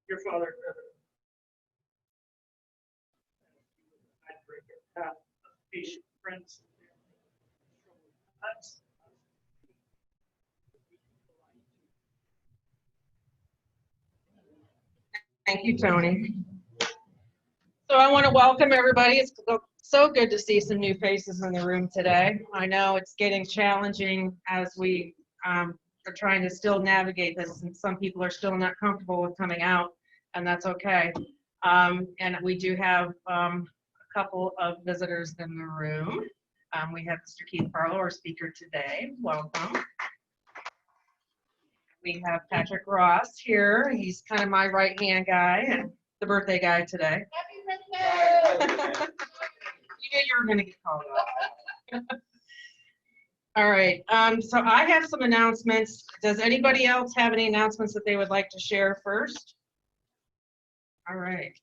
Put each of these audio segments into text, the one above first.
your father, patient friends. Thank you, Tony. So I want to welcome everybody. It's so good to see some new faces in the room today. I know it's getting challenging as we are trying to still navigate this, and some people are still not comfortable with coming out, and that's okay. And we do have a couple of visitors in the room. We have Mr. Keith Farlow, our speaker today. Welcome. We have Patrick Ross here. He's kind of my right-hand guy and the birthday guy today. Happy birthday! You knew you were going to get called out. All right, so I have some announcements. Does anybody else have any announcements that they would like to share first? All right.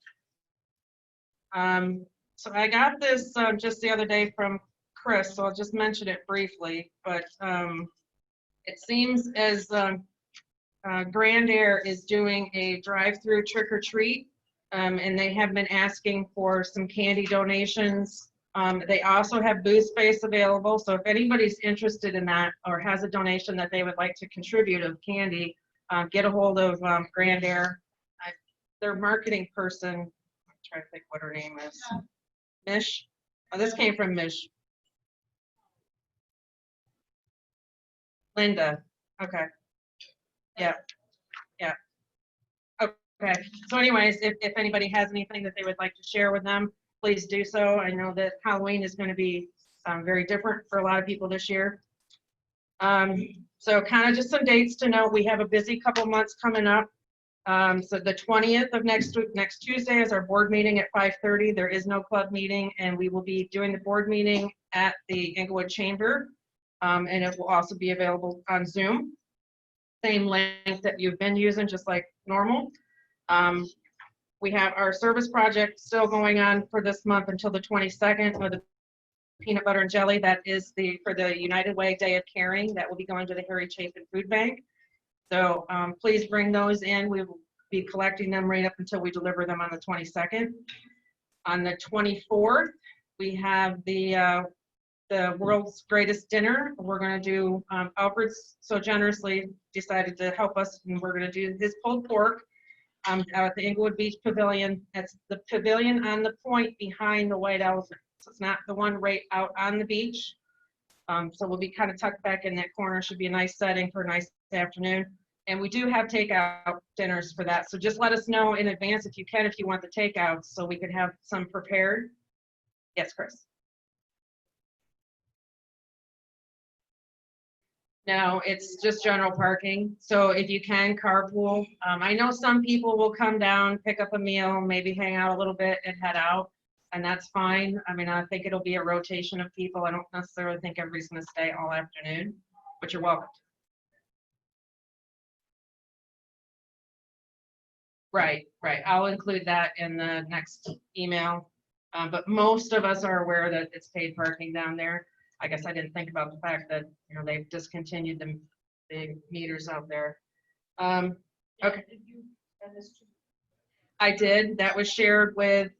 So I got this just the other day from Chris, so I'll just mention it briefly, but it seems as Grand Air is doing a drive-through trick-or-treat, and they have been asking for some candy donations. They also have booth space available, so if anybody's interested in that or has a donation that they would like to contribute of candy, get a hold of Grand Air. Their marketing person, I'm trying to think what her name is. Mish? Oh, this came from Mish. Linda. Okay. Yeah. Yeah. Okay. So anyways, if anybody has anything that they would like to share with them, please do so. I know that Halloween is going to be very different for a lot of people this year. So kind of just some dates to note. We have a busy couple months coming up. So the 20th of next Tuesday is our board meeting at 5:30. There is no club meeting, and we will be doing the board meeting at the Englewood Chamber, and it will also be available on Zoom. Same link that you've been using, just like normal. We have our service project still going on for this month until the 22nd with the peanut butter and jelly. That is for the United Way Day of Caring. That will be going to the Harry Chapin Food Bank. So please bring those in. We will be collecting them right up until we deliver them on the 22nd. On the 24th, we have the world's greatest dinner. We're going to do, Alfred's so generously decided to help us, and we're going to do his pulled pork out at the Englewood Beach Pavilion. That's the pavilion on the point behind the White Elephant. So it's not the one right out on the beach. So we'll be kind of tucked back in that corner. Should be a nice setting for a nice afternoon. And we do have takeout dinners for that. So just let us know in advance if you can, if you want the takeouts, so we can have some prepared. Yes, Chris. No, it's just general parking. So if you can carpool, I know some people will come down, pick up a meal, maybe hang out a little bit and head out, and that's fine. I mean, I think it'll be a rotation of people. I don't necessarily think everybody's going to stay all afternoon, but you're welcome. Right, right. I'll include that in the next email. But most of us are aware that it's paid parking down there. I guess I didn't think about the fact that, you know, they've discontinued the meters out there. Okay. I did. That was shared with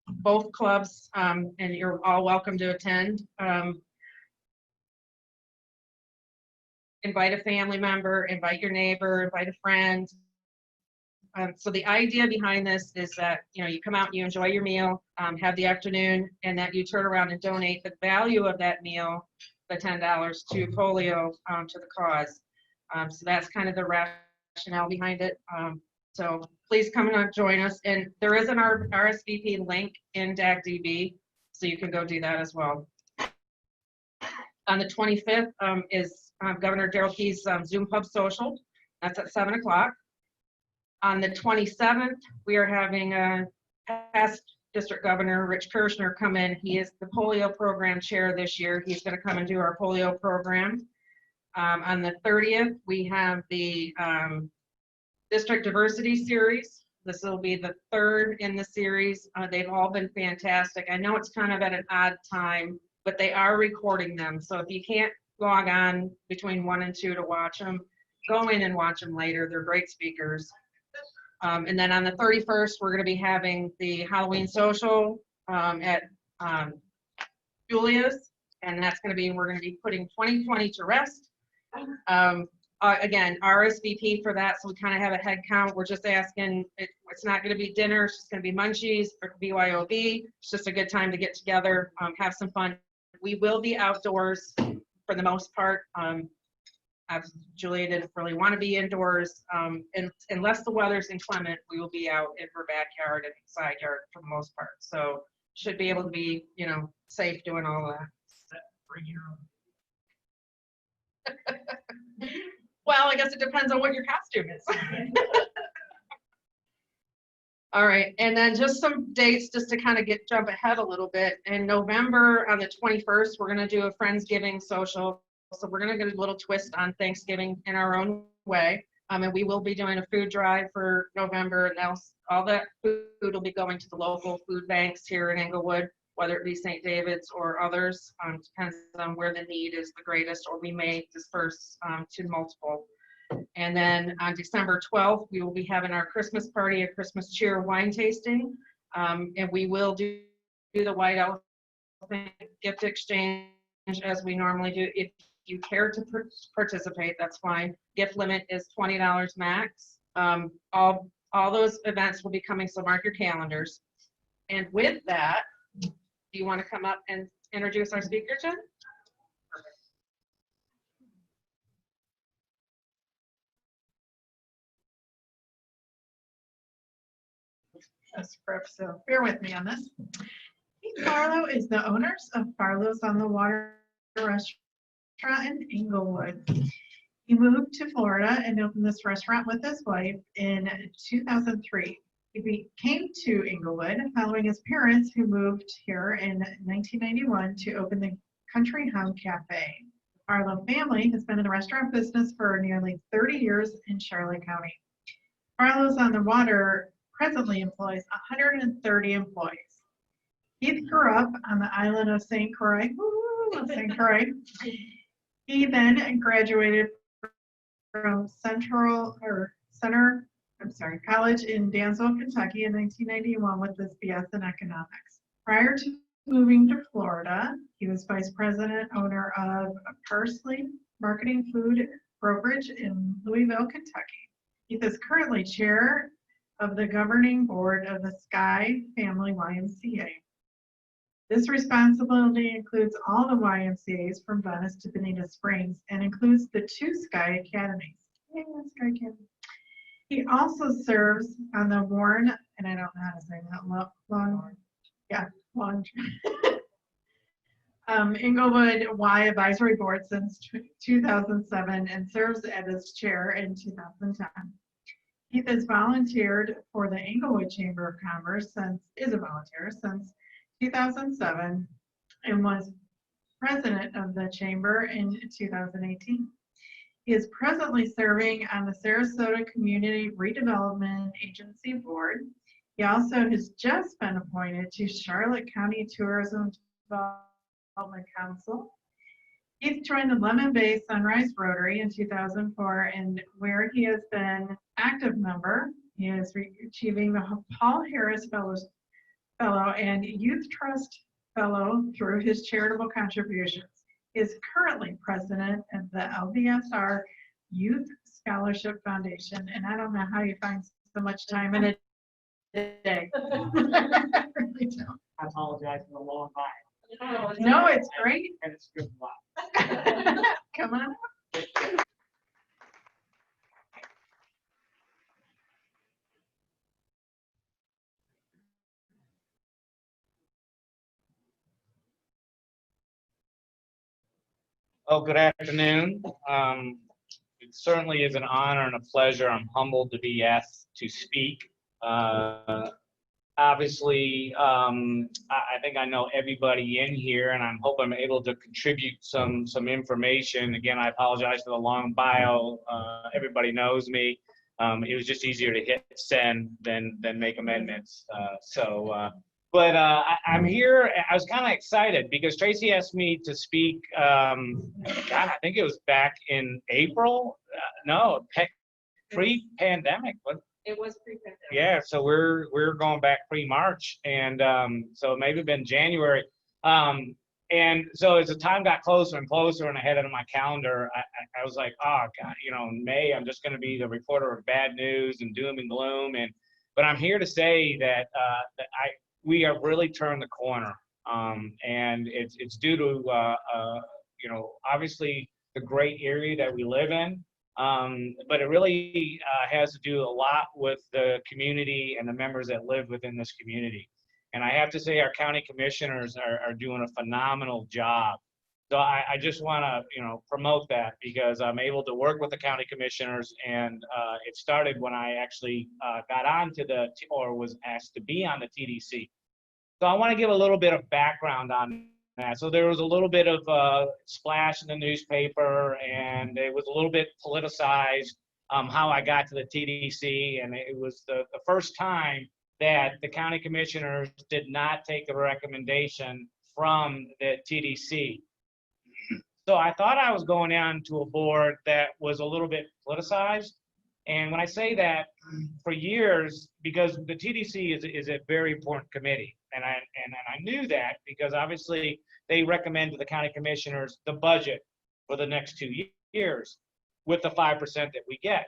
both clubs, and you're all welcome to attend. Invite a family member, invite your neighbor, invite a friend. So the idea behind this is that, you know, you come out and you enjoy your meal, have the afternoon, and that you turn around and donate the value of that meal, the $10 to polio, to the cause. So that's kind of the rationale behind it. So please come and join us. And there is an RSVP link in DACDB, so you can go do that as well. On the 25th is Governor Darrell Key's Zoom Pub Social. That's at 7 o'clock. On the 27th, we are having past District Governor Rich Kirschner come in. He is the polio program chair this year. He's going to come and do our polio program. On the 30th, we have the District Diversity Series. This will be the third in the series. They've all been fantastic. I know it's kind of at an odd time, but they are recording them. So if you can't log on between 1 and 2 to watch them, go in and watch them later. They're great speakers. And then on the 31st, we're going to be having the Halloween social at Julia's, and that's going to be, we're going to be putting 2020 to rest. Again, RSVP for that, so we kind of have a head count. We're just asking, it's not going to be dinner, it's just going to be munchies or BYOB. It's just a good time to get together, have some fun. We will be outdoors for the most part. Julia didn't really want to be indoors, and unless the weather's inclement, we will be out in her backyard and side yard for the most part. So should be able to be, you know, safe doing all that. Bring your own. Well, I guess it depends on what your costume is. All right, and then just some dates just to kind of jump ahead a little bit. In November, on the 21st, we're going to do a Friendsgiving social. So we're going to get a little twist on Thanksgiving in our own way. And we will be doing a food drive for November, and all that food will be going to the local food banks here in Englewood, whether it be St. David's or others. Depends on where the need is the greatest, or we may disperse to multiple. And then on December 12th, we will be having our Christmas party, a Christmas cheer wine tasting. And we will do the White Elephant gift exchange as we normally do. If you care to participate, that's fine. Gift limit is $20 max. All those events will be coming, so mark your calendars. And with that, do you want to come up and introduce our speaker, Jen? That's correct, so bear with me on this. Pete Farlow is the owners of Farlow's on the Water restaurant in Englewood. He moved to Florida and opened this restaurant with his wife in 2003. He came to Englewood following his parents, who moved here in 1991 to open the Country Hound Cafe. The Farlow family has been in the restaurant business for nearly 30 years in Charlotte County. Farlow's on the Water presently employs 130 employees. Keith grew up on the island of St. Croix. He then graduated from College in Dansville, Kentucky in 1991 with his BS in economics. Prior to moving to Florida, he was vice president owner of Parsley Marketing Food Brokerage in Louisville, Kentucky. Keith is currently chair of the governing board of the Sky Family YMCA. This responsibility includes all the YMCAs from Venice to Bonita Springs and includes the 2 Sky Academies. Yay, Sky Academy. He also serves on the Warren, and I don't know how to say that, Englewood Y Advisory Board since 2007 and serves as chair in 2010. Keith has volunteered for the Englewood Chamber of Commerce is a volunteer since 2007 and was president of the chamber in 2018. He is presently serving on the Sarasota Community Redevelopment Agency Board. He also has just been appointed to Charlotte County Tourism Development Council. Keith joined the Lemon Bay Sunrise Rotary in 2004, and where he has been active member, he is achieving the Paul Harris Fellow and Youth Trust Fellow through his charitable contributions. He is currently president of the LBSR Youth Scholarship Foundation, and I don't know how you find so much time in a day. I really don't. I apologize for the long line. No, it's great. And it's good luck. Come on. Oh, good afternoon. It certainly is an honor and a pleasure. I'm humbled to be asked to speak. Obviously, I think I know everybody in here, and I hope I'm able to contribute some information. Again, I apologize for the long bio. Everybody knows me. It was just easier to hit send than make amendments. But I'm here. I was kind of excited because Tracy asked me to speak. God, I think it was back in April. No, pre-pandemic. It was pre-pandemic. Yeah, so we're going back pre-March, and so maybe been January. And so as the time got closer and closer, and I had it on my calendar, I was like, oh God, in May I'm just going to be the reporter of bad news and doom and gloom. But I'm here to say that we have really turned the corner, and it's due to obviously the great area that we live in. But it really has to do a lot with the community and the members that live within this community. And I have to say our county commissioners are doing a phenomenal job. So I just want to, promote that because I'm able to work with the county commissioners, and it started when I actually got onto or was asked to be on the TDC. So I want to give a little bit of background on that. So there was a little bit of splash in the newspaper, and it was a little bit politicized how I got to the TDC, and it was the first time that the county commissioners did not take the recommendation from the TDC. So I thought I was going on to a board that was a little bit politicized. And when I say that, for years, because the TDC is a very important committee, and I knew that because obviously they recommend to the county commissioners the budget for the next 2 years with the 5% that we get.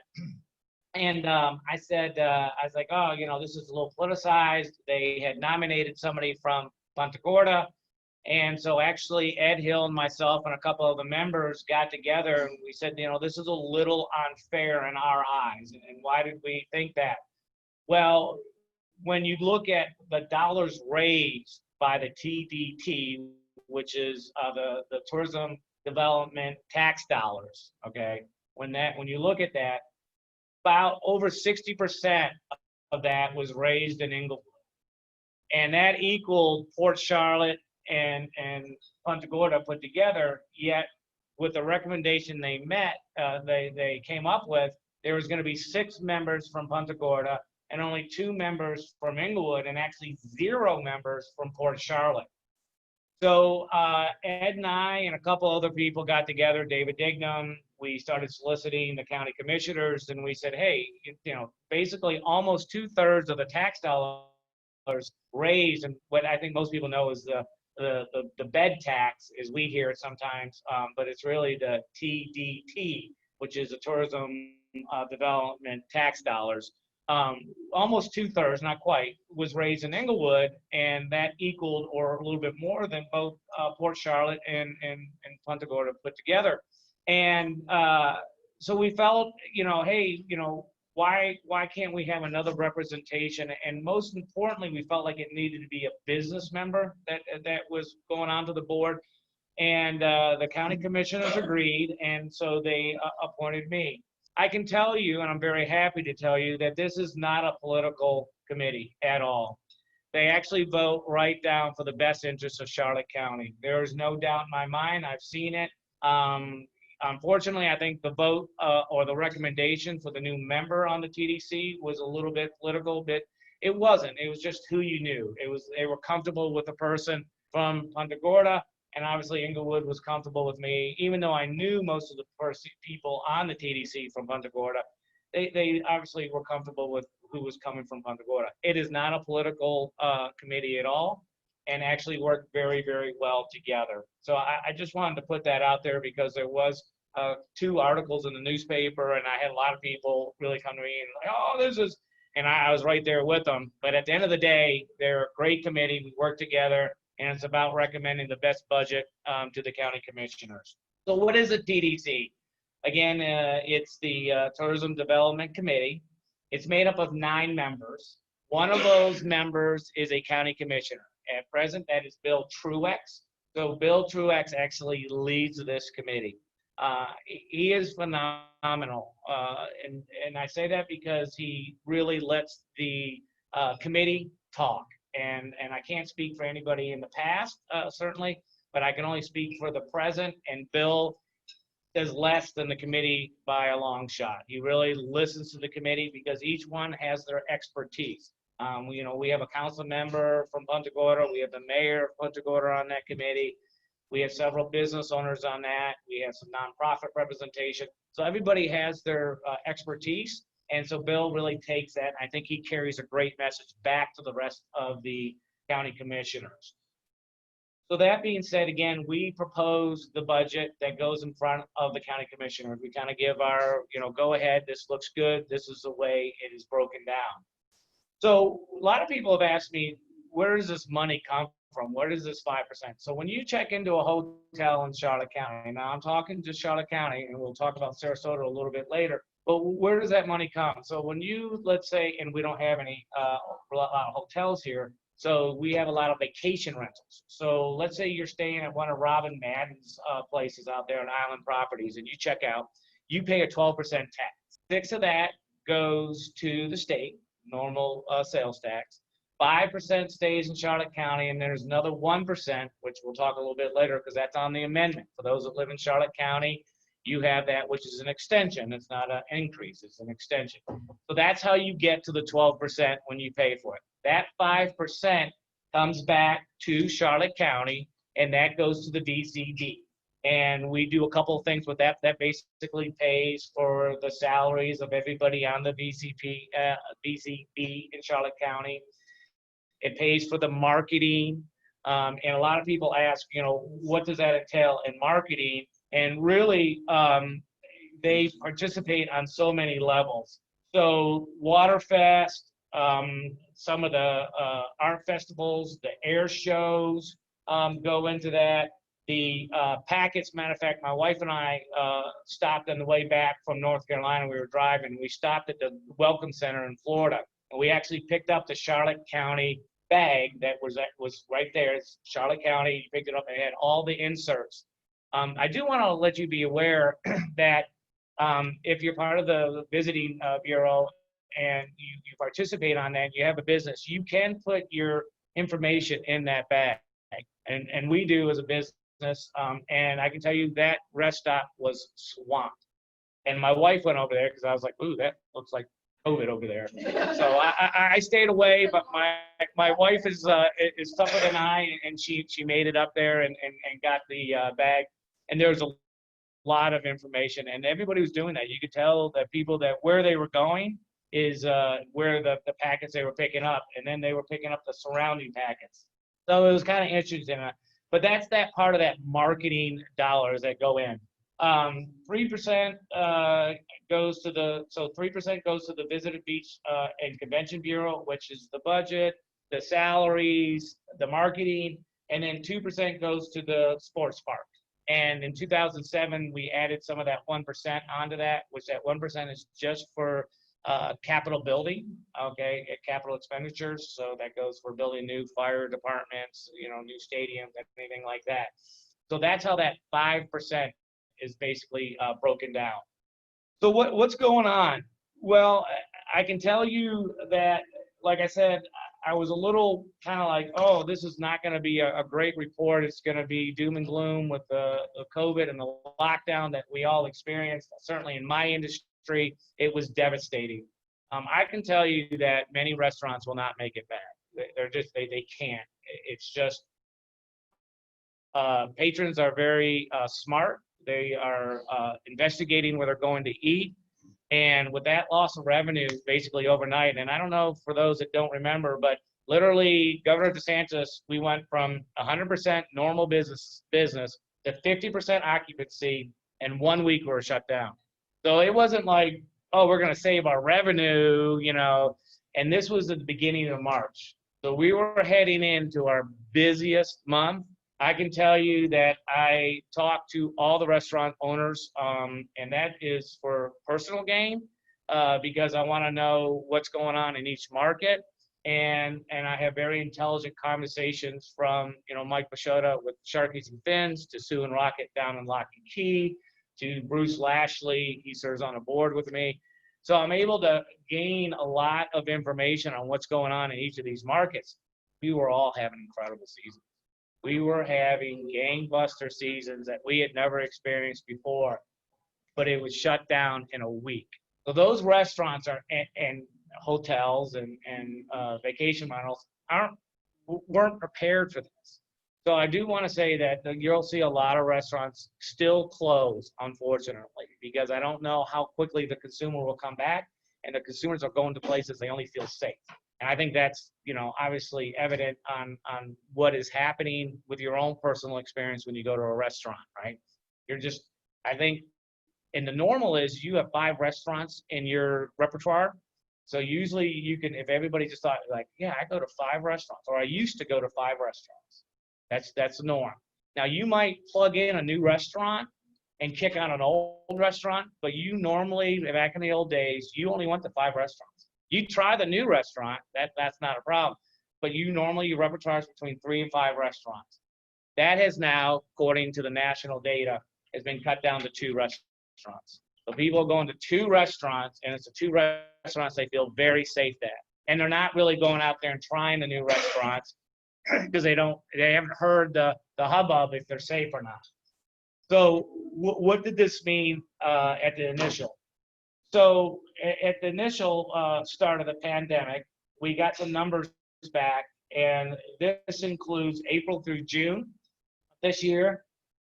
And I said, I was like, oh, this is a little politicized. They had nominated somebody from Punta Gorda. And so actually Ed Hill and myself and a couple of the members got together and we said, this is a little unfair in our eyes. And why did we think that? Well, when you look at the dollars raised by the TDT, which is the tourism development tax dollars, okay? When you look at that, about over 60% of that was raised in Inglewood. And that equaled Port Charlotte and Punta Gorda put together, yet with the recommendation they came up with, there was going to be 6 members from Punta Gorda and only 2 members from Inglewood and actually 0 members from Port Charlotte. So Ed and I and a couple other people got together, David Dignam, we started soliciting the county commissioners and we said, hey, basically almost 2/3 of the tax dollars raised, and what I think most people know is the bed tax, as we hear it sometimes, but it's really the TDT, which is the tourism development tax dollars. Almost 2/3, not quite, was raised in Inglewood, and that equaled or a little bit more than both Port Charlotte and Punta Gorda put together. And so we felt, hey, why can't we have another representation? And most importantly, we felt like it needed to be a business member that was going onto the board. And the county commissioners agreed, and so they appointed me. I can tell you, and I'm very happy to tell you, that this is not a political committee at all. They actually vote right down for the best interests of Charlotte County. There is no doubt in my mind. I've seen it. Unfortunately, I think the vote or the recommendation for the new member on the TDC was a little bit political, but it wasn't. It was just who you knew. They were comfortable with the person from Punta Gorda, and obviously Inglewood was comfortable with me, even though I knew most of the people on the TDC from Punta Gorda. They obviously were comfortable with who was coming from Punta Gorda. It is not a political committee at all, and actually worked very, very well together. So I just wanted to put that out there because there was 2 articles in the newspaper, and I had a lot of people really come to me and like, oh, this is, and I was right there with them. But at the end of the day, they're a great committee. We work together, and it's about recommending the best budget to the county commissioners. So what is a TDC? Again, it's the Tourism Development Committee. It's made up of 9 members. One of those members is a county commissioner. At present, that is Bill Truex. So Bill Truex actually leads this committee. He is phenomenal. And I say that because he really lets the committee talk. And I can't speak for anybody in the past, certainly, but I can only speak for the present. And Bill does less than the committee by a long shot. He really listens to the committee because each one has their expertise. We have a council member from Punta Gorda. We have the mayor of Punta Gorda on that committee. We have several business owners on that. We have some nonprofit representation. So everybody has their expertise, And so Bill really takes that. I think he carries a great message back to the rest of the county commissioners. So that being said, again, we propose the budget that goes in front of the county commissioners. We kind of give our, go ahead, this looks good, this is the way it is broken down. So a lot of people have asked me, where does this money come from? Where does this 5%? So when you check into a hotel in Charlotte County, now I'm talking just Charlotte County, and we'll talk about Sarasota a little bit later, but where does that money come? So when you, let's say, and we don't have any, a lot of hotels here, so we have a lot of vacation rentals. So let's say you're staying at one of Robin Madden's places out there on Island Properties, and you check out, you pay a 12% tax. 6 of that goes to the state, normal sales tax. 5% stays in Charlotte County, and there's another 1%, which we'll talk a little bit later because that's on the amendment. For those that live in Charlotte County, you have that, which is an extension. It's not an increase, it's an extension. So that's how you get to the 12% when you pay for it. That 5% comes back to Charlotte County, and that goes to the VCD. And we do a couple of things with that. That basically pays for the salaries of everybody on the VCB in Charlotte County. It pays for the marketing. And a lot of people ask, what does that entail in marketing? And really, they participate on so many levels. So Waterfest, some of the art festivals, the air shows go into that. The packets, matter of fact, my wife and I stopped on the way back from North Carolina. We were driving. We stopped at the Welcome Center in Florida. And we actually picked up the Charlotte County bag that was right there. It's Charlotte County. You picked it up and it had all the inserts. I do want to let you be aware that if you're part of the visiting bureau and you participate on that, you have a business, you can put your information in that bag. And we do as a business. And I can tell you that rest stop was swamped. And my wife went over there because I was like, ooh, that looks like COVID over there. So I stayed away, but my wife is tougher than I, and she made it up there and got the bag. And there was a lot of information, and everybody was doing that. You could tell that people that where they were going is where the packets they were picking up, and then they were picking up the surrounding packets. So it was kind of interesting. But that's that part of that marketing dollars that go in. 3% goes to the Visitor Beach and Convention Bureau, which is the budget, the salaries, the marketing, and then 2% goes to the sports park. And in 2007, we added some of that 1% onto that, which that 1% is just for capital building, okay, capital expenditures. So that goes for building new fire departments, new stadiums, anything like that. So that's how that 5% is basically broken down. So what's going on? Well, I can tell you that, like I said, I was a little kind of like, oh, this is not going to be a great report. It's going to be doom and gloom with the COVID and the lockdown that we all experienced. Certainly in my industry, it was devastating. I can tell you that many restaurants will not make it back. They can't. It's just patrons are very smart. They are investigating where they're going to eat. And with that loss of revenue basically overnight, and I don't know for those that don't remember, but literally Governor DeSantis, we went from 100% normal business to 50% occupancy, and 1 week we were shut down. So it wasn't like, oh, we're going to save our revenue, and this was at the beginning of March. So we were heading into our busiest month. I can tell you that I talked to all the restaurant owners, and that is for personal gain, because I want to know what's going on in each market. And I have very intelligent conversations from, Mike Pashota with Sharkies and Fins, to Sue and Rocket down in Lock and Key, to Bruce Lashley. He serves on a board with me. So I'm able to gain a lot of information on what's going on in each of these markets. We were all having incredible seasons. We were having gangbuster seasons that we had never experienced before, but it was shut down in a week. So those restaurants and hotels and vacation rentals weren't prepared for this. So I do want to say that you'll see a lot of restaurants still close, unfortunately, because I don't know how quickly the consumer will come back. and the consumers are going to places they only feel safe. And I think that's, obviously evident on what is happening with your own personal experience when you go to a restaurant, right? I think, and the normal is you have 5 restaurants in your repertoire. So usually you can, if everybody just thought like, yeah, I go to 5 restaurants, or I used to go to 5 restaurants. That's the norm. Now you might plug in a new restaurant and kick out an old restaurant, but you normally, back in the old days, you only went to 5 restaurants. You try the new restaurant, that's not a problem. But your repertoire is between 3 and 5 restaurants. That has now, according to the national data, has been cut down to 2 restaurants. So people are going to 2 restaurants, and it's the 2 restaurants they feel very safe at. And they're not really going out there and trying the new restaurants because they haven't heard the hubbub if they're safe or not. So what did this mean at the initial? So at the initial start of the pandemic, we got some numbers back, and this includes April through June this year.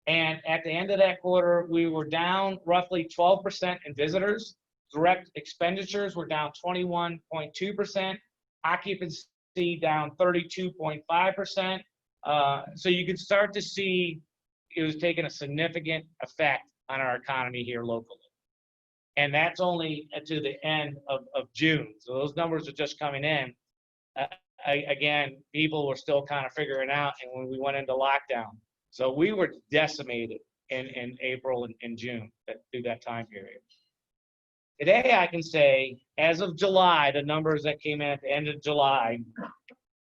And at the end of that quarter, we were down roughly 12% in visitors. Direct expenditures were down 21.2%. Occupancy down 32.5%. So you could start to see it was taking a significant effect on our economy here locally. And that's only to the end of June. So those numbers are just coming in. Again, people were still kind of figuring out, and when we went into lockdown. So we were decimated in April and June through that time period. Today, I can say, as of July, the numbers that came in at the end of July,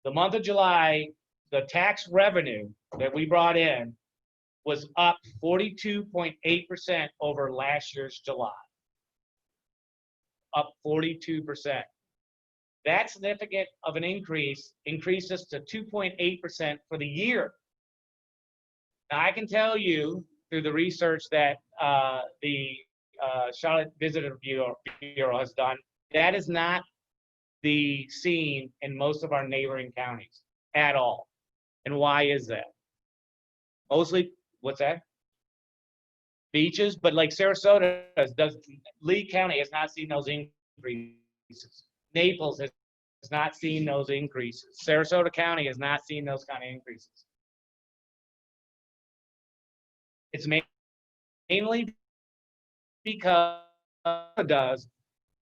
the month of July, the tax revenue that we brought in was up 42.8% over last year's July. Up 42%. That significant of an increase increases to 2.8% for the year. Now, I can tell you through the research that the Charlotte Visitor Bureau has done, that is not the scene in most of our neighboring counties at all. And why is that? Mostly, what's that? Beaches, but like Sarasota Lee County has not seen those increases. Naples has not seen those increases. Sarasota County has not seen those kind of increases. It's mainly because it does,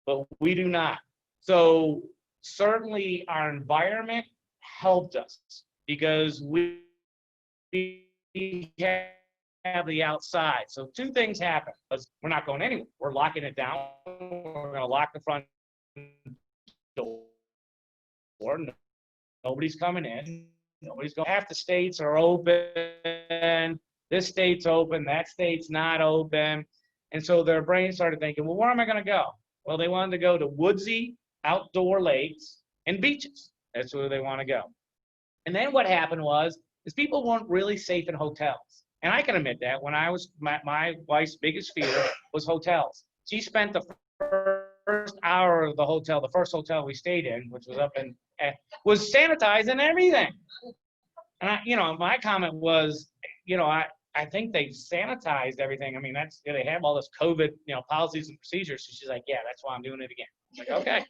but we do not. So certainly our environment helped us because we have the outside. So 2 things happen. We're not going anywhere. We're locking it down. We're going to lock the front door. Nobody's coming in. Nobody's going. Half the states are open. This state's open. That state's not open. And so their brain started thinking, well, where am I going to go? Well, they wanted to go to woodsy outdoor lakes and beaches. That's where they want to go. And then what happened is people weren't really safe in hotels. And I can admit that when I was, my wife's biggest fear was hotels. She spent the first hour of the hotel, the first hotel we stayed in, which was up in, was sanitizing everything. And my comment was, I think they sanitized everything. I mean, they have all this COVID, policies and procedures. So she's like, yeah, that's why I'm doing it again. I'm like, okay.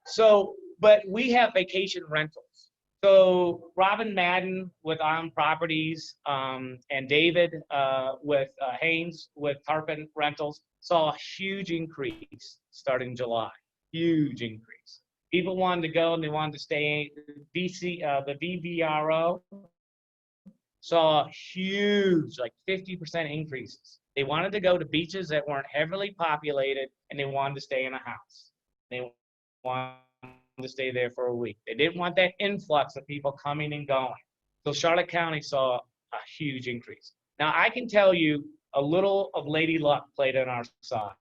So, but we have vacation rentals. So Robin Madden with On Properties and David with Haynes with Tarpon Rentals saw a huge increase starting July. Huge increase. People wanted to go and they wanted to stay. The VVRO saw huge, like 50% increases. They wanted to go to beaches that weren't heavily populated, and they wanted to stay in a house. They wanted to stay there for a week. They didn't want that influx of people coming and going. So Charlotte County saw a huge increase. Now, I can tell you a little of Lady Luck played on our side.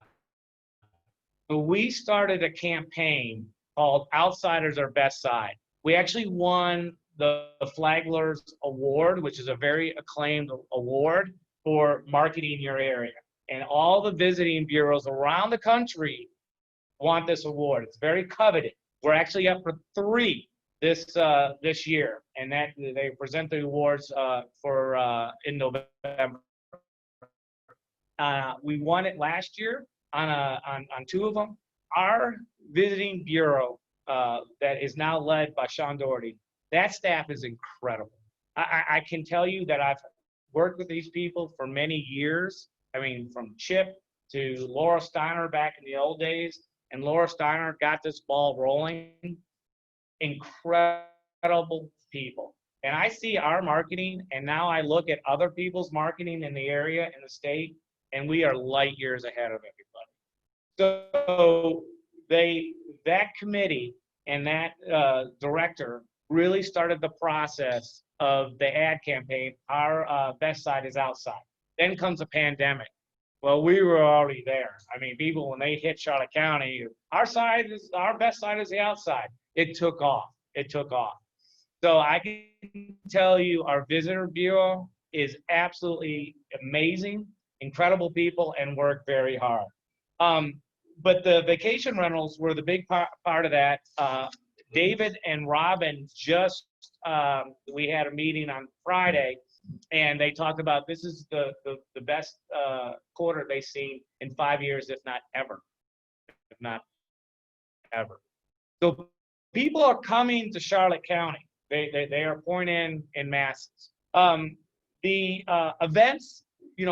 So we started a campaign called Outsiders Are Best Side. We actually won the Flagler's Award, which is a very acclaimed award for marketing your area. And all the visiting bureaus around the country want this award. It's very coveted. We're actually up for 3 this year, and that they present the awards in November. We won it last year on 2 of them. our visiting bureau that is now led by Sean Doherty, that staff is incredible. I can tell you that I've worked with these people for many years. I mean, from Chip to Laura Steiner back in the old days, and Laura Steiner got this ball rolling. Incredible people. And I see our marketing, and now I look at other people's marketing in the area, in the state, and we are light years ahead of everybody. So that committee and that director really started the process of the ad campaign. Our best side is outside. Then comes a pandemic. Well, we were already there. I mean, people, when they hit Charlotte County, our best side is the outside. It took off. It took off. So I can tell you our visitor bureau is absolutely amazing, incredible people, and work very hard. But the vacation rentals were the big part of that. David and Robin just, we had a meeting on Friday, and they talked about this is the best quarter they've seen in 5 years, if not ever. If not ever. So people are coming to Charlotte County. They are pouring in masses. The events,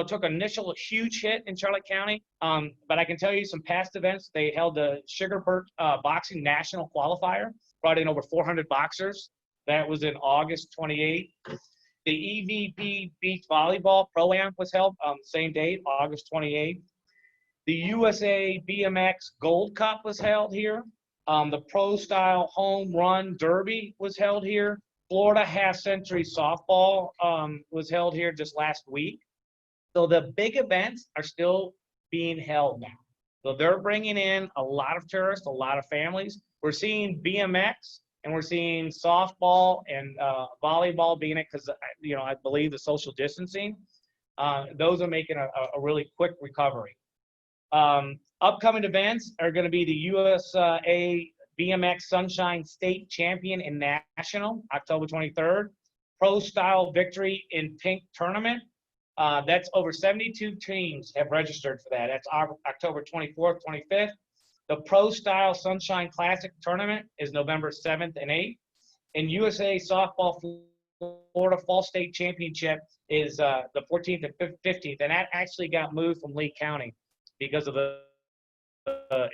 took initial huge hit in Charlotte County. But I can tell you some past events. They held the Sugarbird Boxing National Qualifier, brought in over 400 boxers. That was in August 28th. The EVP Beach Volleyball Pro-Am was held same date, August 28th. The USA BMX Gold Cup was held here. The Pro Style Home Run Derby was held here. Florida Half Century Softball was held here just last week. So the big events are still being held now. So they're bringing in a lot of tourists, a lot of families. We're seeing BMX and we're seeing softball and volleyball being it because, I believe the social distancing, those are making a really quick recovery. Upcoming events are going to be the USA BMX Sunshine State Champion and National, October 23rd. Pro Style Victory in Pink Tournament. That's over 72 teams have registered for that. That's October 24th, 25th. The Pro Style Sunshine Classic Tournament is November 7th and 8th. And USA Softball Florida Fall State Championship is the 14th and 15th. And that actually got moved from Lee County because of the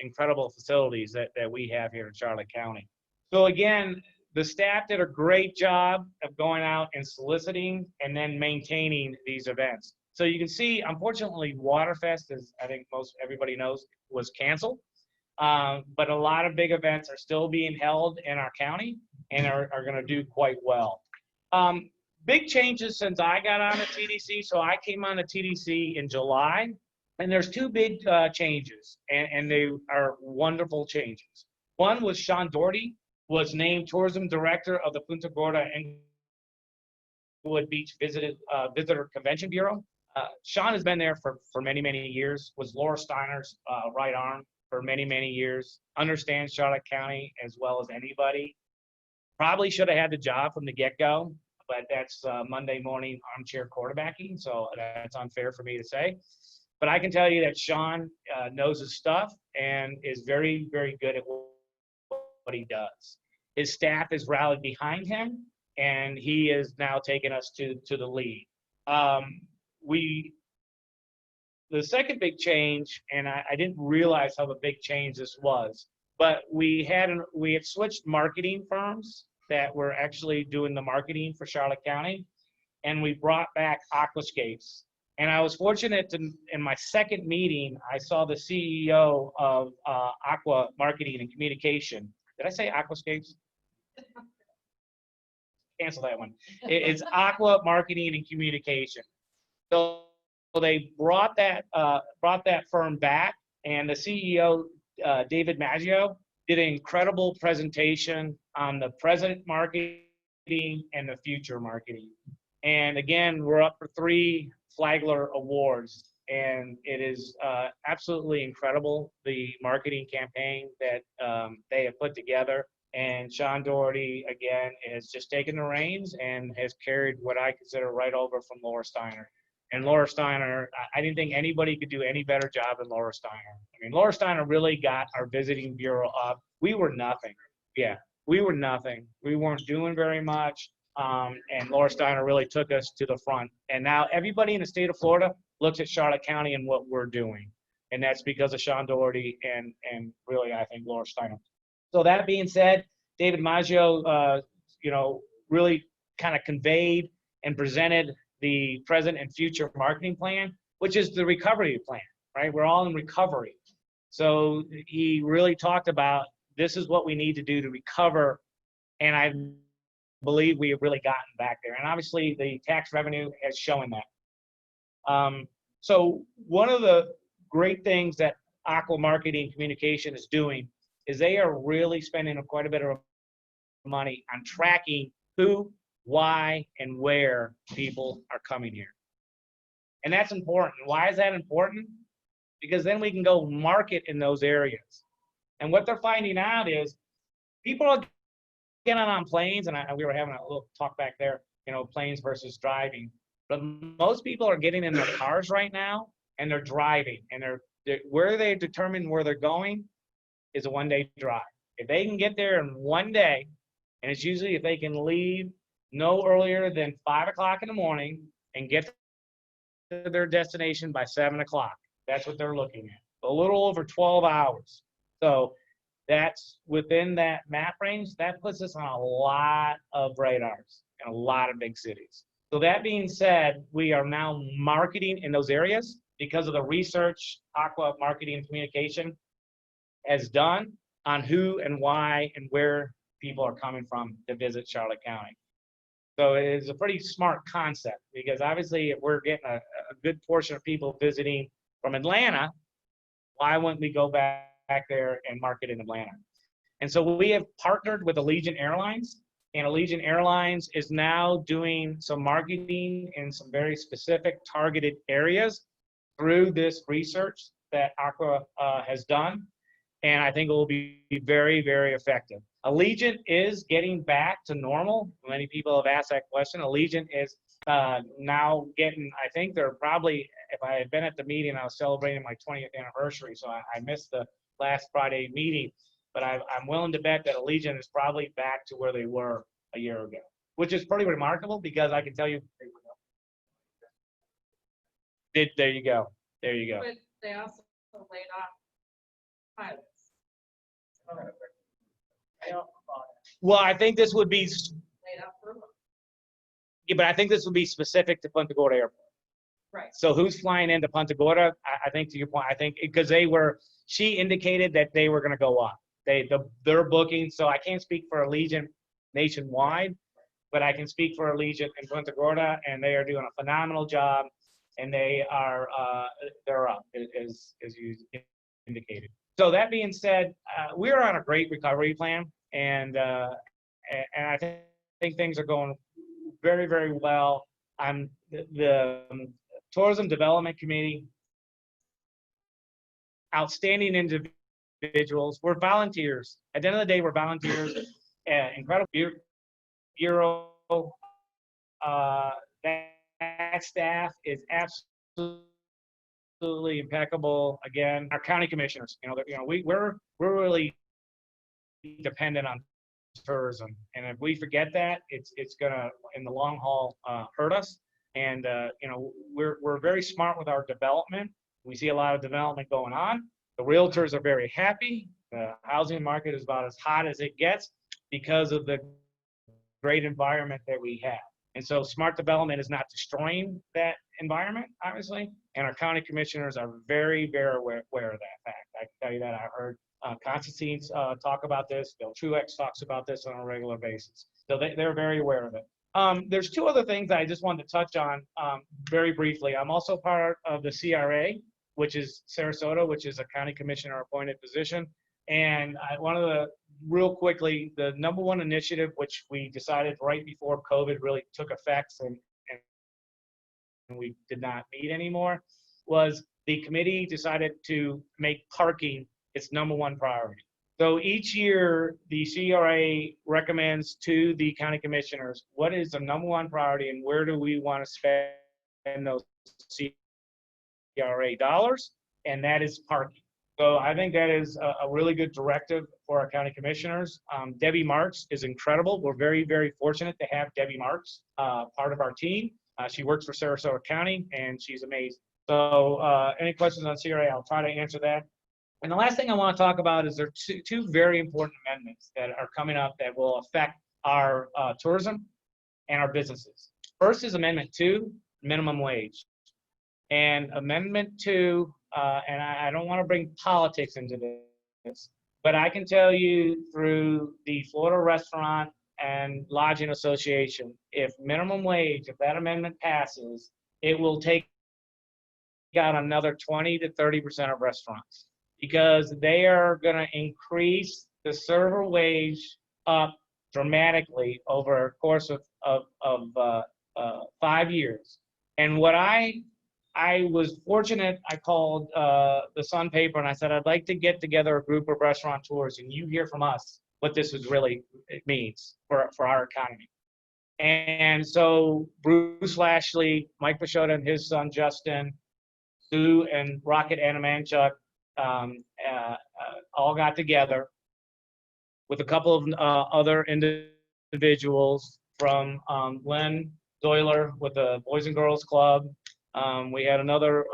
incredible facilities that we have here in Charlotte County. So again, the staff did a great job of going out and soliciting and then maintaining these events. So you can see, unfortunately, Waterfest, as I think most everybody knows, was canceled. But a lot of big events are still being held in our county and are going to do quite well. Big changes since I got on the TDC. So I came on the TDC in July, and there's two big changes, and they are wonderful changes. One was Sean Doherty was named Tourism Director of the Punta Gorda Englewood Beach Visitor Convention Bureau. Sean has been there for many, many years, was Laura Steiner's right arm for many, many years, understands Charlotte County as well as anybody. Probably should have had the job from the get-go, but that's Monday morning armchair quarterbacking, so that's unfair for me to say. But I can tell you that Sean knows his stuff and is very, very good at what he does. His staff has rallied behind him, and he is now taking us to the lead. The second big change, and I didn't realize how a big change this was, but we had switched marketing firms that were actually doing the marketing for Charlotte County, and we brought back Aquascapes. And I was fortunate to, in my second meeting, I saw the CEO of Aqua Marketing and Communication. Did I say Aquascapes? Cancel that one. It's Aqua Marketing and Communication. So they brought that firm back, and the CEO, David Maggio, did an incredible presentation on the present marketing and the future marketing. And again, we're up for 3 Flagler Awards, and it is absolutely incredible, the marketing campaign that they have put together. And Sean Doherty, again, has just taken the reins and has carried what I consider right over from Laura Steiner. And Laura Steiner, I didn't think anybody could do any better job than Laura Steiner. I mean, Laura Steiner really got our visiting bureau up. We were nothing. Yeah, we were nothing. We weren't doing very much. And Laura Steiner really took us to the front. And now everybody in the state of Florida looks at Charlotte County and what we're doing. And that's because of Sean Doherty and really, I think, Laura Steiner. So that being said, David Maggio, really kind of conveyed and presented the present and future marketing plan, which is the recovery plan, right? We're all in recovery. So he really talked about this is what we need to do to recover. And I believe we have really gotten back there. And obviously the tax revenue has shown that. So one of the great things that Aqua Marketing Communication is doing is they are really spending quite a bit of money on tracking who, why, and where people are coming here. And that's important. Why is that important? Because then we can go market in those areas. And what they're finding out is people are getting on planes, and we were having a little talk back there, planes versus driving. But most people are getting in their cars right now, and they're driving, and where they determine where they're going is a one-day drive. If they can get there in one day, and it's usually if they can leave no earlier than 5 o'clock in the morning and get to their destination by 7 o'clock. That's what they're looking at. A little over 12 hours. So that's within that map range. That puts us on a lot of radars in a lot of big cities. So that being said, we are now marketing in those areas because of the research Aqua Marketing and Communication has done on who and why and where people are coming from to visit Charlotte County. So it is a pretty smart concept because obviously if we're getting a good portion of people visiting from Atlanta, why wouldn't we go back there and market in Atlanta? And so we have partnered with Allegiant Airlines, and Allegiant Airlines is now doing some marketing in some very specific targeted areas through this research that Aqua has done. And I think it will be very, very effective. Allegiant is getting back to normal. Many people have asked that question. Allegiant is now getting, I think they're probably, if I had been at the meeting, I was celebrating my 20th anniversary, so I missed the last Friday meeting, but I'm willing to bet that Allegiant is probably back to where they were a year ago, which is pretty remarkable because I can tell you, there you go. There you go. But they also laid off pilots. Well, I think this would be, Laid off crew. yeah, but I think this would be specific to Punta Gorda Airport. Right. So who's flying into Punta Gorda? I think to your point, I think because she indicated that they were going to go up. They're booking, so I can't speak for Allegiant nationwide, but I can speak for Allegiant in Punta Gorda, and they are doing a phenomenal job, and they're up, as you indicated. So that being said, we're on a great recovery plan, and I think things are going very, very well. The Tourism Development Committee, outstanding individuals. We're volunteers. At the end of the day, we're volunteers. Incredible bureau. That staff is absolutely impeccable. Again, our county commissioners, we're really dependent on tourism, and if we forget that, it's gonna in the long haul hurt us. And we're very smart with our development. We see a lot of development going on. The realtors are very happy. The housing market is about as hot as it gets because of the great environment that we have. And so smart development is not destroying that environment, obviously. And our county commissioners are very, very aware of that fact. I can tell you that. I heard Constantine talk about this. Bill Truex talks about this on a regular basis. So they're very aware of it. There's two other things that I just wanted to touch on very briefly. I'm also part of the CRA, which is Sarasota, which is a county commissioner appointed position. And real quickly, the number one initiative, which we decided right before COVID really took effect and we did not meet anymore, was the committee decided to make parking its number one priority. So each year, the CRA recommends to the county commissioners, what is the number one priority and where do we want to spend those CRA dollars? And that is parking. So I think that is a really good directive for our county commissioners. Debbie Marks is incredible. We're very, very fortunate to have Debbie Marks part of our team. She works for Sarasota County, and she's amazing. So any questions on CRA, I'll try to answer that. And the last thing I want to talk about is there are two very important amendments that are coming up that will affect our tourism and our businesses. First is Amendment 2, minimum wage. And Amendment 2, and I don't want to bring politics into this, but I can tell you through the Florida Restaurant and Lodging Association, if minimum wage, if that amendment passes, it will take out another 20 to 30% of restaurants, because they are going to increase the server wage up dramatically over a course of 5 years. And what I was fortunate, I called the Sun paper and I said, I'd like to get together a group of restaurateurs and you hear from us what this is really, it means for our economy. And so Bruce Lashley, Mike Pashota and his son Justin, Sue and Rocket Anamanchuk all got together with a couple of other individuals from Glenn Doyler with the Boys and Girls Club. We had another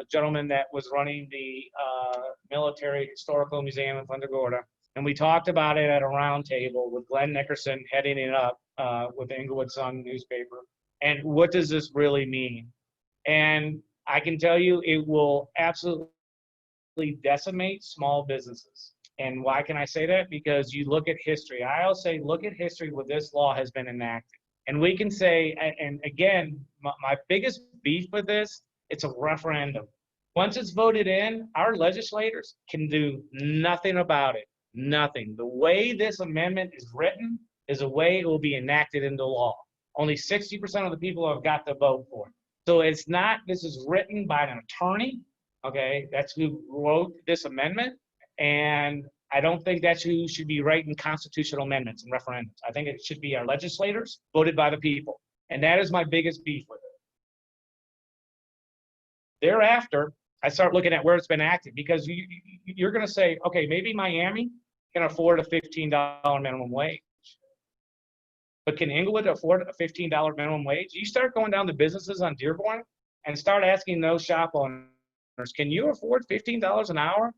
gentleman that was running the Military Historical Museum in Punta Gorda. And we talked about it at a round table with Glenn Nickerson heading it up with the Inglewood Sun newspaper. And what does this really mean? And I can tell you it will absolutely decimate small businesses. And why can I say that? Because you look at history. I always say, look at history where this law has been enacted. And we can say, and again, my biggest beef with this, it's a referendum. Once it's voted in, our legislators can do nothing about it. Nothing. The way this amendment is written is the way it will be enacted into law. Only 60% of the people have got to vote for it. So it's not, this is written by an attorney, okay? That's who wrote this amendment. And I don't think that's who should be writing constitutional amendments and referendums. I think it should be our legislators voted by the people. And that is my biggest beef with it. Thereafter, I start looking at where it's been acted, because you're going to say, okay, maybe Miami can afford a $15 minimum wage. But can Inglewood afford a $15 minimum wage? You start going down to businesses on Dearborn and start asking those shop owners, can you afford $15 an hour?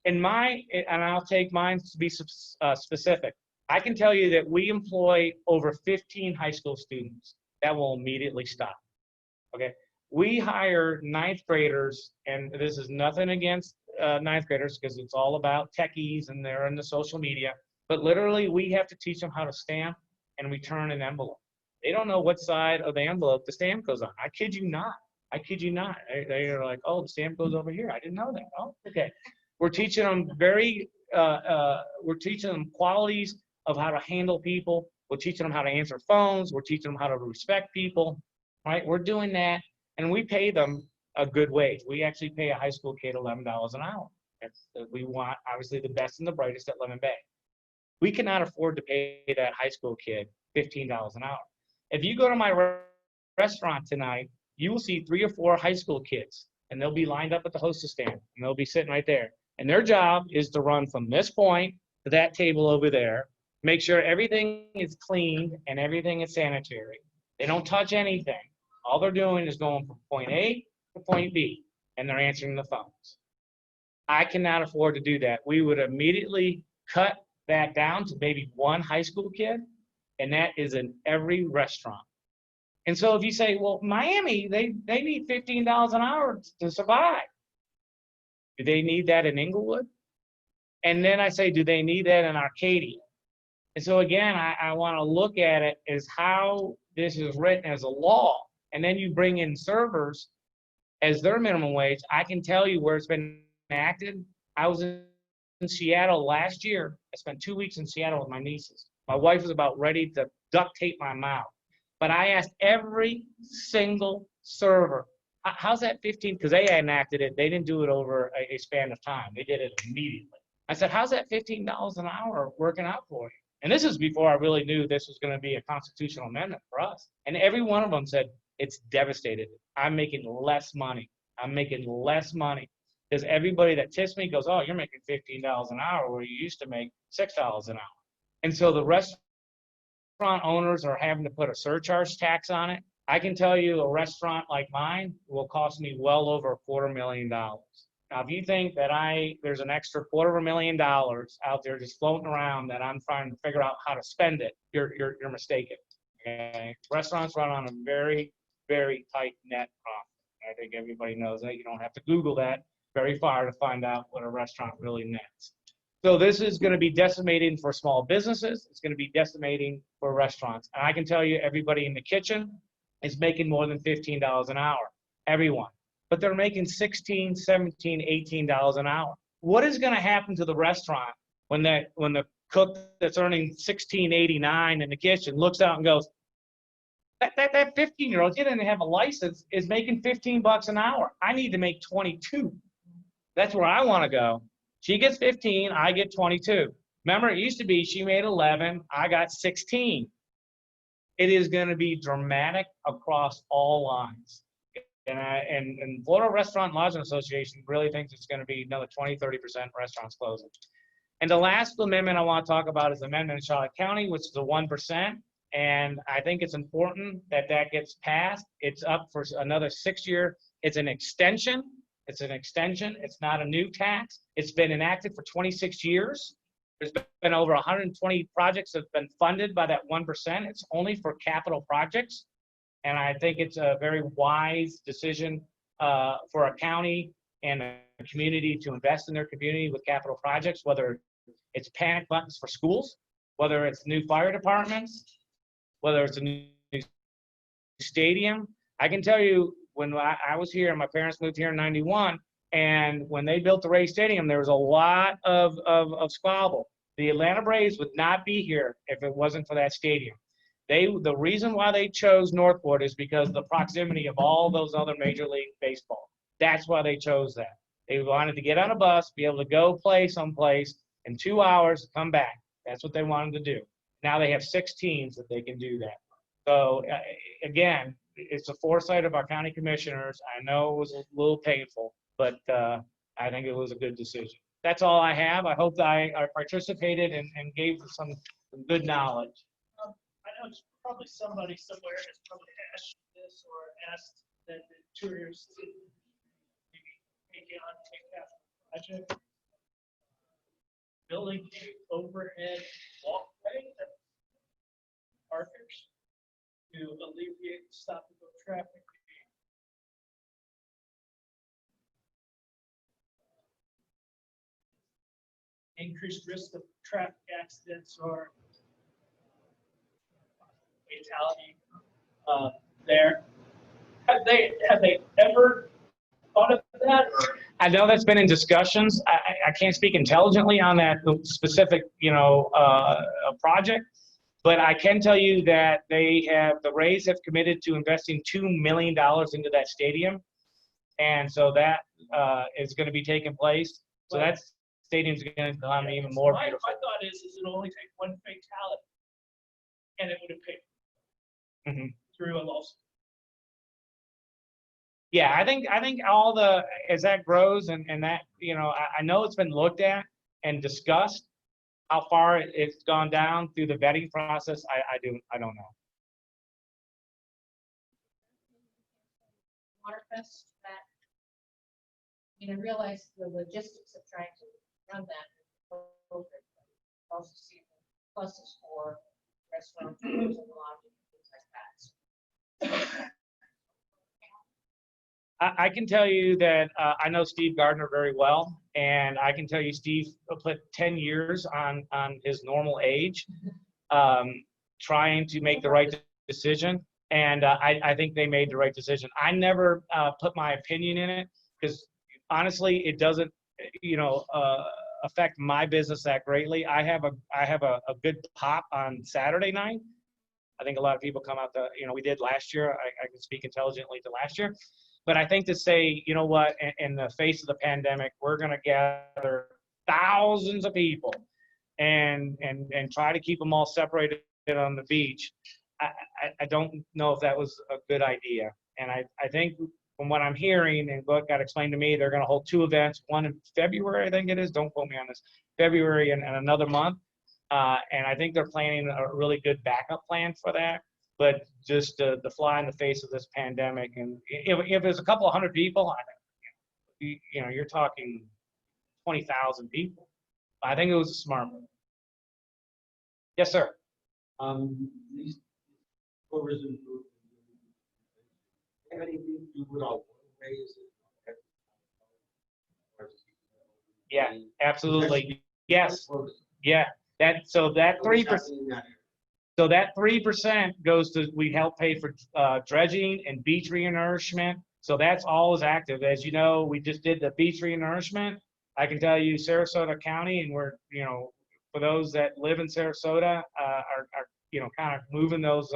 And I'll take mine to be specific. I can tell you that we employ over 15 high school students. That will immediately stop, okay? We hire ninth graders, and this is nothing against ninth graders because it's all about techies and they're in the social media, but literally we have to teach them how to stamp and return an envelope. They don't know what side of the envelope the stamp goes on. I kid you not. I kid you not. They are like, oh, the stamp goes over here. I didn't know that. Oh, okay. We're teaching them we're teaching them qualities of how to handle people. We're teaching them how to answer phones. We're teaching them how to respect people, right? We're doing that, and we pay them a good wage. We actually pay a high school kid $11 an hour. We want, obviously, the best and the brightest at Lemon Bay. We cannot afford to pay that high school kid $15 an hour. If you go to my restaurant tonight, you will see 3 or 4 high school kids, and they'll be lined up at the hostess stand, and they'll be sitting right there. And their job is to run from this point to that table over there, make sure everything is cleaned and everything is sanitary. They don't touch anything. All they're doing is going from point A to point B, and they're answering the phones. I cannot afford to do that. We would immediately cut that down to maybe 1 high school kid, and that is in every restaurant. And so if you say, well, Miami, they need $15 an hour to survive. Do they need that in Inglewood? And then I say, do they need that in Arcadia? And so again, I want to look at it as how this is written as a law. And then you bring in servers as their minimum wage. I can tell you where it's been enacted. I was in Seattle last year. I spent 2 weeks in Seattle with my nieces. My wife was about ready to duct tape my mouth. But I asked every single server, how's that 15? Because they enacted it. They didn't do it over a span of time. They did it immediately. I said, how's that $15 an hour working out for you? And this is before I really knew this was going to be a constitutional amendment for us. And every one of them said, it's devastated. I'm making less money. I'm making less money. Because everybody that tips me goes, oh, you're making $15 an hour where you used to make $6 an hour. And so the restaurant owners are having to put a surcharge tax on it. I can tell you a restaurant like mine will cost me well over $250,000. Now, if you think that there's an extra $250,000 out there just floating around that I'm trying to figure out how to spend it, you're mistaken. Okay? Restaurants run on a very, very tight net profit. I think everybody knows that. You don't have to Google that very far to find out what a restaurant really nets. So this is going to be decimating for small businesses. It's going to be decimating for restaurants. And I can tell you, everybody in the kitchen is making more than $15 an hour. Everyone. But they're making $16, $17, $18 an hour. What is going to happen to the restaurant when the cook that's earning $16.89 in the kitchen looks out and goes, that 15-year-old, he didn't have a license, is making $15 an hour. I need to make 22. That's where I want to go. She gets 15, I get 22. Remember, it used to be she made 11, I got 16. It is going to be dramatic across all lines. And Florida Restaurant and Lodging Association really thinks it's going to be another 20, 30% restaurants closing. And the last amendment I want to talk about is amendment in Charlotte County, which is the 1%. And I think it's important that that gets passed. It's up for another 6 year. It's an extension. It's an extension. It's not a new tax. It's been enacted for 26 years. There's been over 120 projects that have been funded by that 1%. It's only for capital projects. And I think it's a very wise decision for a county and a community to invest in their community with capital projects, whether it's panic buttons for schools, whether it's new fire departments, whether it's a new stadium. I can tell you, when I was here, my parents moved here in '91, and when they built the Ray Stadium, there was a lot of squabble. The Atlanta Braves would not be here if it wasn't for that stadium. The reason why they chose Northwood is because of the proximity of all those other Major League Baseball. That's why they chose that. They wanted to get on a bus, be able to go play someplace in 2 hours, come back. That's what they wanted to do. Now they have 6 teams that they can do that. So again, it's a foresight of our county commissioners. I know it was a little painful, but I think it was a good decision. That's all I have. I hope that I participated and gave some good knowledge. I know it's probably somebody somewhere has probably asked this or asked that the tourists to maybe take that project. Building overhead walkway that parkers to alleviate stop and go traffic. Increased risk of traffic accidents or fatality there. Have they ever thought of that? Or? I know that's been in discussions. I can't speak intelligently on that specific, project, but I can tell you that the Rays have committed to investing $2 million into that stadium, and so that is going to be taking place. So that stadium's going to become even more beautiful. My thought is it'll only take one fatality, and it would have paid through a lawsuit. Yeah, I think as that grows and that, I know it's been looked at and discussed. How far it's gone down through the vetting process, I don't know. Waterfest, that, I realize the logistics of trying to run that. Also see the pluses for restaurants and lodging, things like that. I can tell you that I know Steve Gardner very well, and I can tell you Steve put 10 years on his normal age, trying to make the right decision, and I think they made the right decision. I never put my opinion in it because honestly, it doesn't, affect my business that greatly. I have a good pop on Saturday night. I think a lot of people come out we did last year. I can speak intelligently to last year. But I think to say, you know what, in the face of the pandemic, we're going to gather thousands of people and try to keep them all separated on the beach. I don't know if that was a good idea. And I think from what I'm hearing and what got explained to me, they're going to hold 2 events, one in February, I think it is. Don't quote me on this. February and another month. And I think they're planning a really good backup plan for that. But just the fly in the face of this pandemic, and if there's a couple of hundred people, you're talking 20,000 people. I think it was a smart move. Yes, sir. These tourism groups, have anything to do with our waterways? Yeah, absolutely. Yes. Yeah. So that 3%. So that 3% goes to, we help pay for dredging and beach renourishment. So that's all is active. As you know, we just did the beach renourishment. I can tell you Sarasota County, and we're, for those that live in Sarasota, are kind of moving those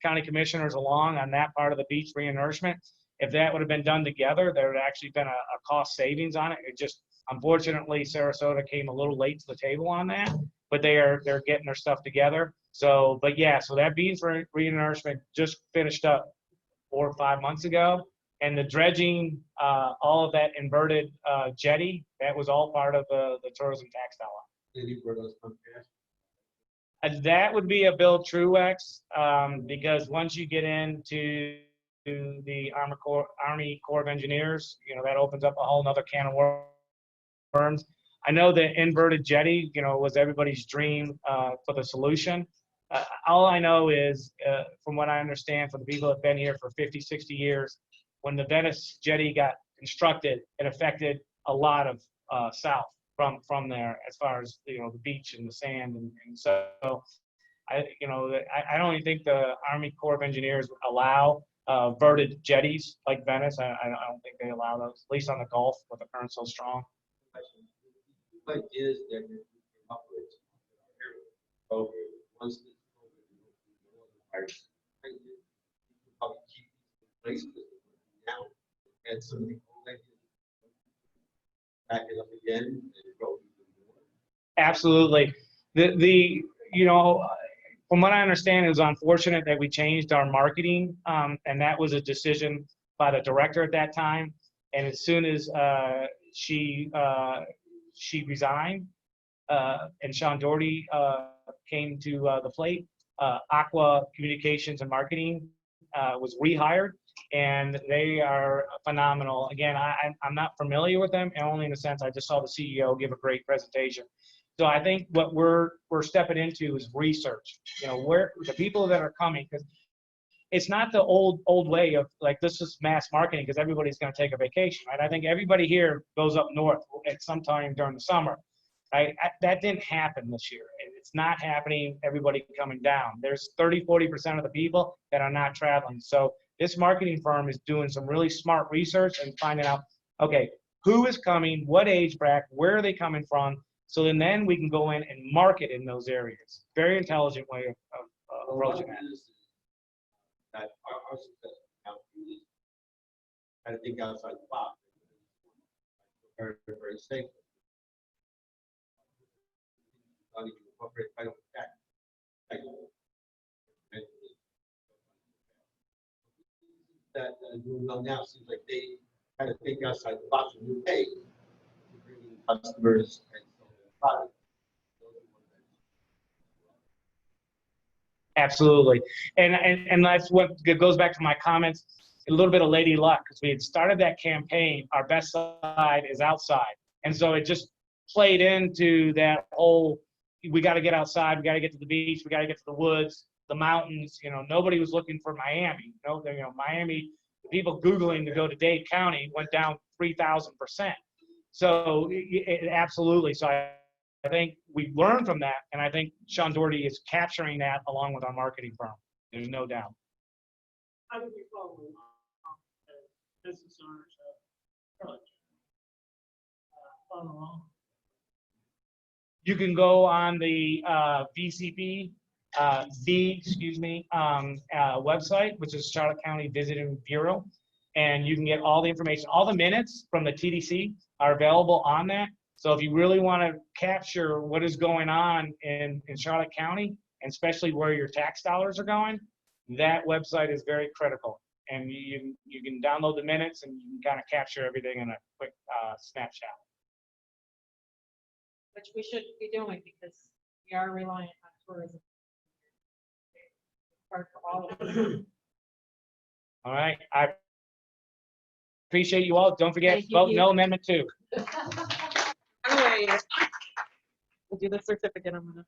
county commissioners along on that part of the beach renourishment. If that would have been done together, there would have actually been a cost savings on it. It just, unfortunately, Sarasota came a little late to the table on that, but they're getting their stuff together. So, but yeah, so that beach renourishment just finished up 4 or 5 months ago. And the dredging, all of that inverted jetty, that was all part of the tourism tax dollar. And that would be a Bill Truex, because once you get into the Army Corps of Engineers, that opens up a whole nother can of worms. I know the inverted jetty, was everybody's dream for the solution. All I know is, from what I understand from the people that have been here for 50, 60 years, when the Venice jetty got constructed, it affected a lot of south from there, as far as the beach and the sand, and so I don't even think the Army Corps of Engineers allow verted jetties like Venice. I don't think they allow those, at least on the Gulf, with the current so strong. What is that you operate? So once this probably keep these places now, and some of the back it up again and go even more. Absolutely. From what I understand, it was unfortunate that we changed our marketing, and that was a decision by the director at that time. And as soon as she resigned, and Sean Doherty came to the plate, Aqua Communications and Marketing was rehired, and they are phenomenal. Again, I'm not familiar with them, and only in the sense I just saw the CEO give a great presentation. So I think what we're stepping into is research. Where the people that are coming, because it's not the old way of like, this is mass marketing because everybody's going to take a vacation, right? I think everybody here goes up north at some time during the summer. Right? That didn't happen this year. It's not happening, everybody coming down. There's 30–40% of the people that are not traveling. So this marketing firm is doing some really smart research and finding out, okay, who is coming, what age bracket, where are they coming from? So then we can go in and market in those areas. Very intelligent way of approaching that. That our success now is try to think outside the box. Very, very safe. Incorporate federal tax. That well now seems like they kind of think outside the box and new way to bring in customers and products. Absolutely, and that's what goes back to my comments. A little bit of lady luck, because we had started that campaign. Our best side is outside, and so it just played into that whole. We got to get outside. We got to get to the beach. We got to get to the woods, the mountains. Nobody was looking for Miami. Miami. The people Googling to go to Dade County went down 3,000%. So absolutely. So I think we learned from that, and I think Sean Doherty is capturing that along with our marketing firm. There's no doubt. How did you follow along as business owners? Follow along. You can go on the VCP, website, which is Charlotte County Visiting Bureau, and you can get all the information. All the minutes from the TDC are available on that. So if you really want to capture what is going on in Charlotte County, and especially where your tax dollars are going, that website is very critical. and you can download the minutes and you can kind of capture everything in a quick snapshot. Which we should be doing because we are reliant on tourism. Part for all of us. All right, I appreciate you all. Don't forget, Thank you, vote Keith. no amendment 2. Anyway, we'll do the certificate. I'm gonna.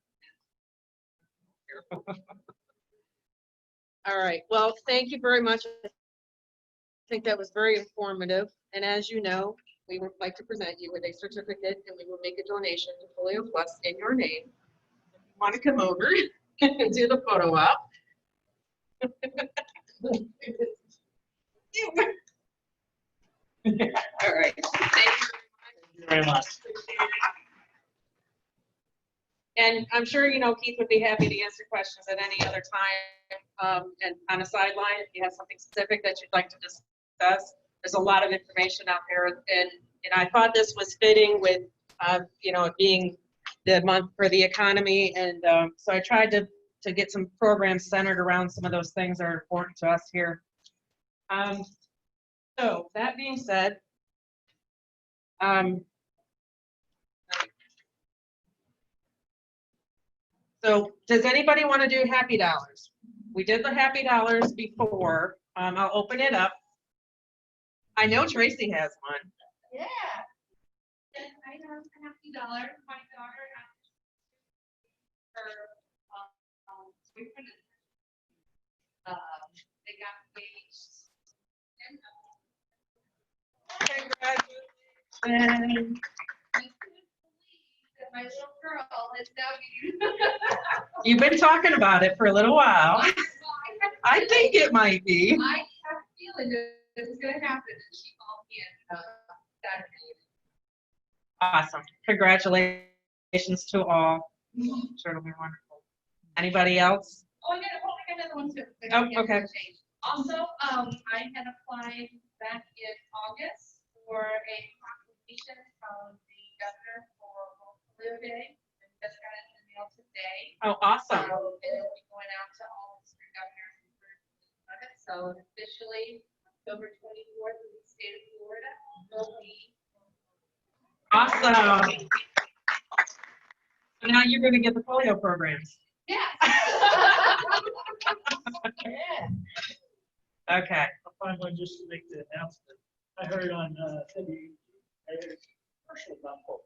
All right, well, thank you very much. I think that was very informative. And as you know, we would like to present you with a certificate and we will make a donation to Folio Plus in your name. If you want to come over and do the photo op. All right, thank you Very much. And I'm sure, you know, Keith would be happy to answer questions at any other time. And on a sideline, if you have something specific that you'd like to discuss, there's a lot of information out there. And I thought this was fitting with, you know, it being the month for the economy. And so I tried to get some programs centered around some of those things that are important to us here. So that being said, so does anybody want to do happy dollars? We did the happy dollars before. I'll open it up. I know Tracy has one. Yeah. And I have a happy dollar. My daughter asked her boyfriend. They got engaged. Congratulations. I couldn't believe that my little girl is now getting. You've been talking about it for a little while. I think it might be. I have a feeling that it was going to happen. And she called me and Saturday. Awesome. Congratulations to all. Sure, it'll be wonderful. Anybody else? Oh, I got another one too. Oh, okay. Also, I had applied back in August for a proclamation from the governor for Memorial Day. And just got it in the mail today. Oh, awesome. And it'll be going out to all the three governors. So officially, October 24th in the state of Florida will be. Awesome. So now you're going to get the polio programs. Yeah. Yeah. Okay. I'll find one just to make the announcement. I heard on, TV, I heard a commercial about hope.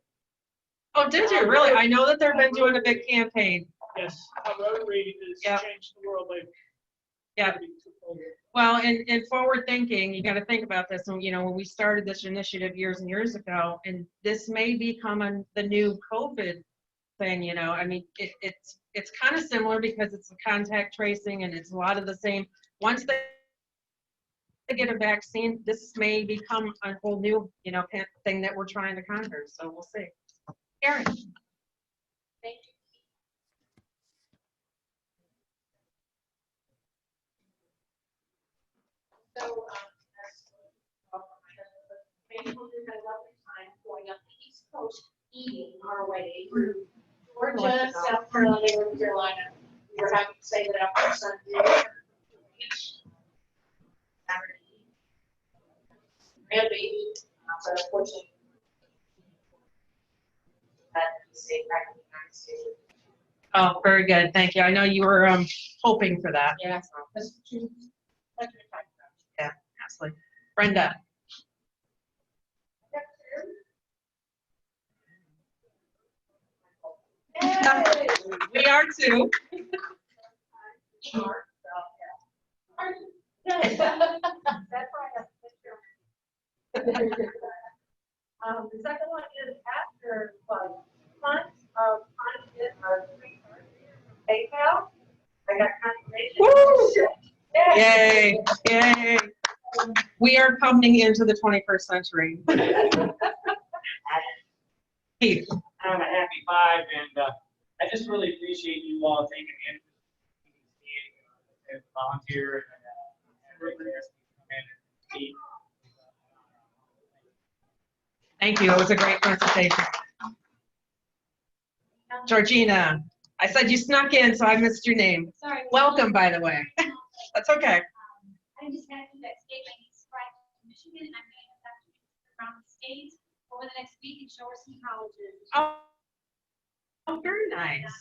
Oh, did you really? I know that they've been doing a big campaign. Yes, Rotary has Yep. changed the world by. Yep. Well, and forward thinking, you got to think about this. And, you know, when we started this initiative years and years ago, and this may become the new COVID thing, you know, I mean, it's kind of similar because it's the contact tracing and it's a lot of the same. Once they get a vaccine, this may become a whole new, you know, thing that we're trying to conquer. So we'll see. Karen. Thank you. So, thankful to have a lovely time going up the East Coast, eating our way through Georgia, South Carolina, North Carolina. We're happy to say that after Sunday, Saturday, grandbaby, but unfortunately, that is safe back in the United States. Oh, very good. Thank you. I know you were hoping for that. Yeah, that's true. Yeah, absolutely. Brenda. Yay! We are too. That's why I have a picture. The second one is after months of trying to get our 3 cards from PayPal. I got confirmation. Woo! Yay, yay. We are coming into the 21st century. Keith. I'm a happy 5, and I just really appreciate you all taking the interest in volunteer and everybody has to come in and see. Thank you. It was a great presentation. Georgina, I said you snuck in, so I missed your name. Sorry. Welcome, by the way. That's okay. I just had to that state, I need to fly to Michigan, and I'm going to have to around the state over the next week and show her some colleges. Oh, very nice.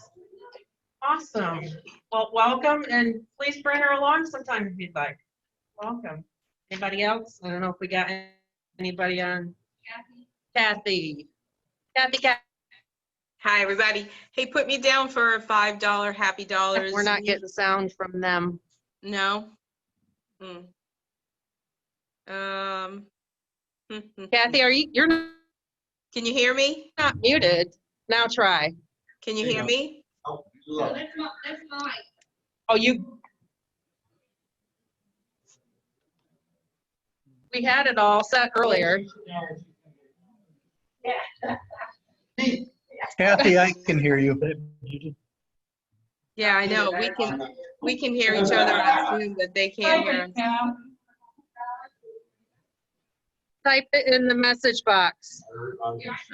Awesome. Well, welcome, and please bring her along sometime if you'd like. Welcome. Anybody else? I don't know if we got anybody on. Kathy. Hi, everybody. Hey, put me down for $5 Happy Dollars. We're not getting sound from them. No? Kathy, you're Can you hear me? not muted. Now try. Can you hear me? Oh, look. That's mine. Oh, we had it all set earlier. Kathy, I can hear you. Yeah, I know. We can hear each other on Zoom, but they can't hear us. Type it in the message box.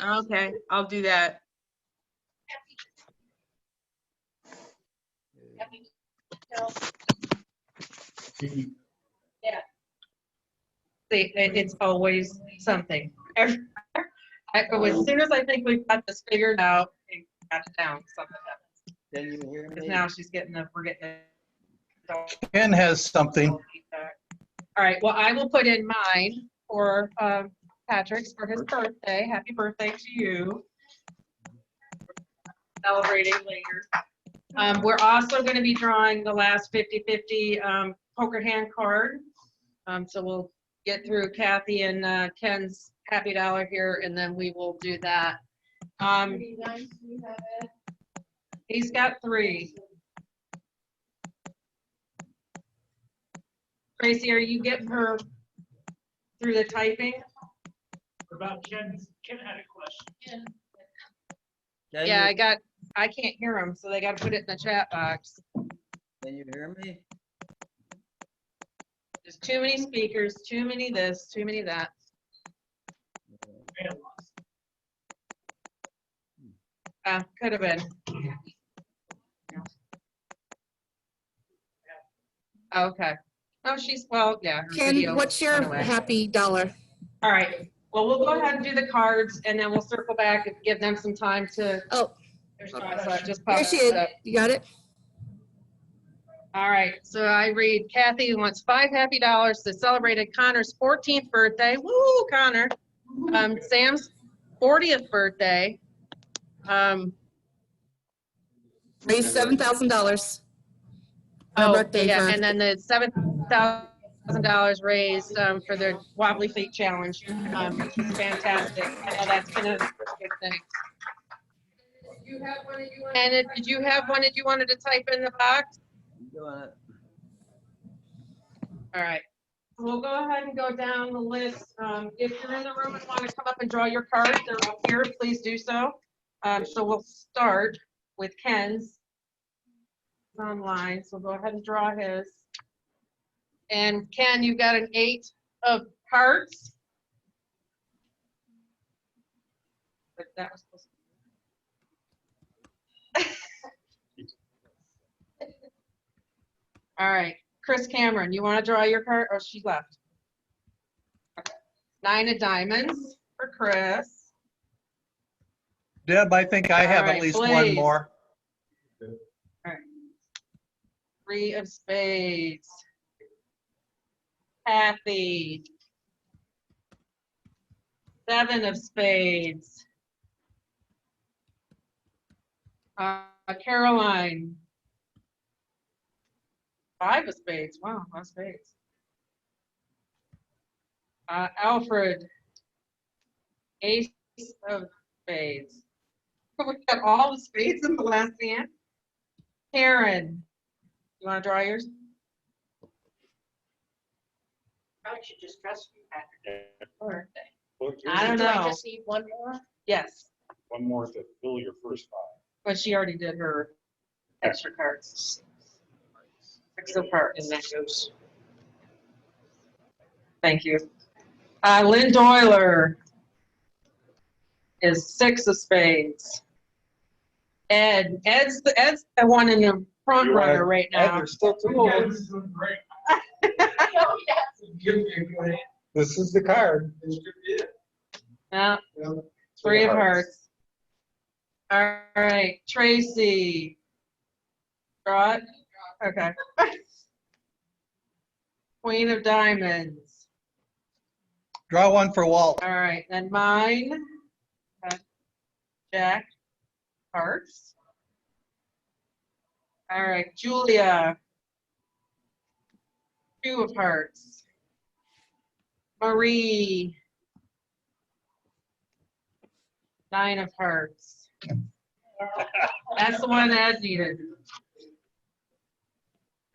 Okay, I'll do that. See, it's always something. As soon as I think we've got this figured out, we got it down, something happens. Can you hear Because me? now we're getting it. Ken has something. All right, well, I will put in mine for Patrick's for his birthday. Happy birthday to you. Celebrating later. We're also going to be drawing the last 50-50 poker hand card. So we'll get through Kathy and Ken's Happy Dollar here, and then we will do that. He's got 3. Tracy, are you getting her through the typing? About Ken had a question. Can Yeah, you- I can't hear them, so they got to put it in the chat box. Can you hear me? There's too many speakers, too many this, too many that. Could have been. Okay. Oh, yeah. her Ken, video what's went your away. happy dollar? All right. Well, we'll go ahead and do the cards, and then we'll circle back and give them some time to. Oh, So it just there popped she is. up. You got it? All right, so I read Kathy wants $5 happy dollars to celebrate Connor's 14th birthday. Woo, Connor. Sam's 40th birthday. Raise $7,000. Oh, birthday yeah, for- and then the $7,000 raised for the Wobbly Feet Challenge. Fantastic. I know that's been a good thing. And did you have one that you wanted to type in the box? You doing it? All right. We'll go ahead and go down the list. If you're in the room and want to come up and draw your cards, they're up here, please do so. So we'll start with Ken's online. So go ahead and draw his. And Ken, you've got an 8 of hearts. But that was supposed to. All right, Chris Cameron, you want to draw your card? Oh, she left. Okay. 9 of diamonds for Chris. Deb, I think I have All right, at least Blaze. one more. All right. 3 of spades. Kathy. 7 of spades. Caroline. 5 of spades. Wow, a lot of spades. Alfred. Ace of spades. We got all the spades in the last hand. Karen, you want to draw yours? Probably should just trust you, Patrick. Birthday. I don't Do I know. just need one more? Yes, One more to fill your first 5. but she already did her extra cards. 6 of hearts. And that goes. Thank you. Lynn Doyler is 6 of spades. Ed's the one in the front runner right now. There's still 2 of them. Oh, yes. This is the card. No, three of hearts. All right, Tracy. Draw it? Okay. Queen of diamonds. Draw one for Walt. All right, then mine. Jack. Hearts. All right, Julia. Two of hearts. Marie. Nine of hearts. That's the one as needed.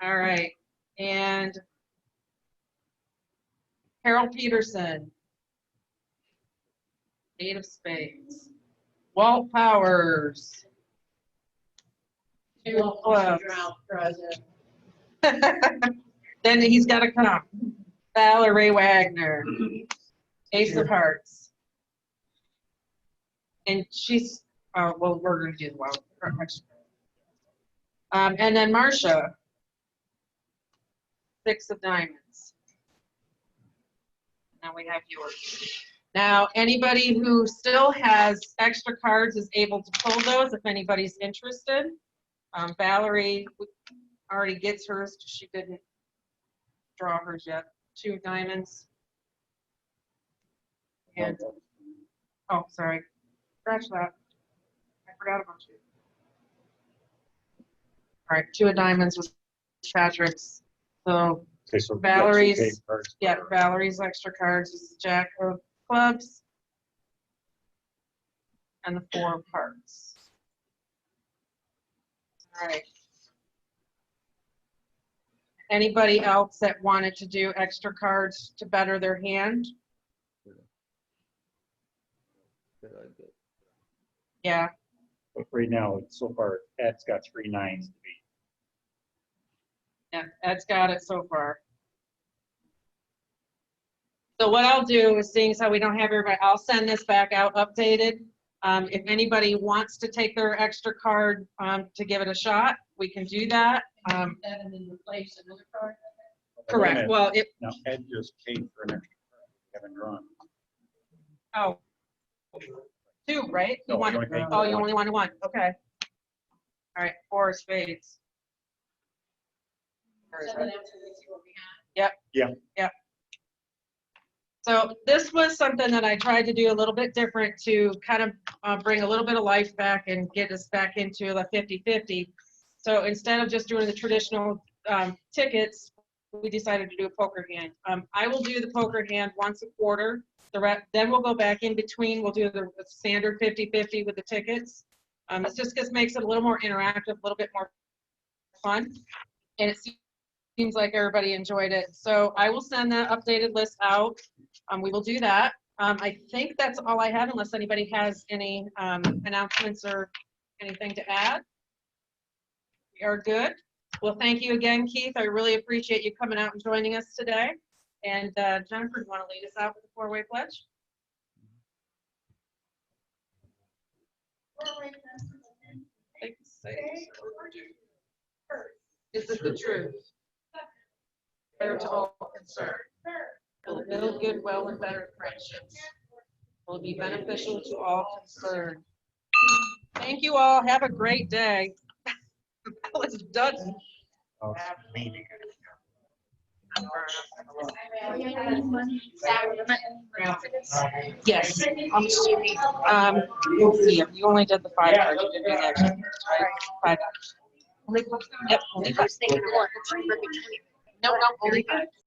All right, and Carol Peterson. Eight of spades. Walt Powers. Two of clubs. Then he's got to come. Valerie Wagner. Ace of hearts. And she's, well, we're going to do the wild. And then Marcia. Six of diamonds. Now we have yours. Now, anybody who still has extra cards is able to pull those if anybody's interested. Valerie already gets hers because she didn't draw hers yet. Two of diamonds. And, oh, sorry. Scratch that. I forgot about you. All right, two of diamonds was Patrick's. So Okay, so Valerie's, that's okay, cards. yeah, Valerie's extra cards is Jack of clubs and the four of hearts. All right. Anybody else that wanted to do extra cards to better their hand? Good idea. Yeah, But right now, so far, Ed's got 3 nines to beat. yeah, Ed's got it so far. So what I'll do is, seeing as how we don't have everybody, I'll send this back out updated. If anybody wants to take their extra card to give it a shot, we can do that. And then replace another card. Correct. Well, it, Now, Ed just paid for an extra card. We haven't drawn. oh, two, right? You No, want, you only paid oh, for you one. only wanted one. Okay. All right, four of spades. Where is Send it? it out so we see what we have. Yeah. So this was something that I tried to do a little bit different to kind of bring a little bit of life back and get us back into the 50-50. So instead of just doing the traditional tickets, we decided to do a poker hand. I will do the poker hand once a quarter. Then we'll go back in between. We'll do the standard 50-50 with the tickets. It just makes it a little more interactive, a little bit more fun. And it seems like everybody enjoyed it. So I will send that updated list out. We will do that. I think that's all I have, unless anybody has any announcements or anything to add. We are good. Well, thank you again, Keith. I really appreciate you coming out and joining us today. And Jennifer, you want to lead us out with the four-way pledge? Is it the truth? Fair to all concerned. Will build goodwill and better friendships. Will be beneficial to all concerned. Thank you all. Have a great day. That was done. Yes. We'll see. You only did the $5. You didn't do the extra, right? $5. Yep, only $5. No, only $5.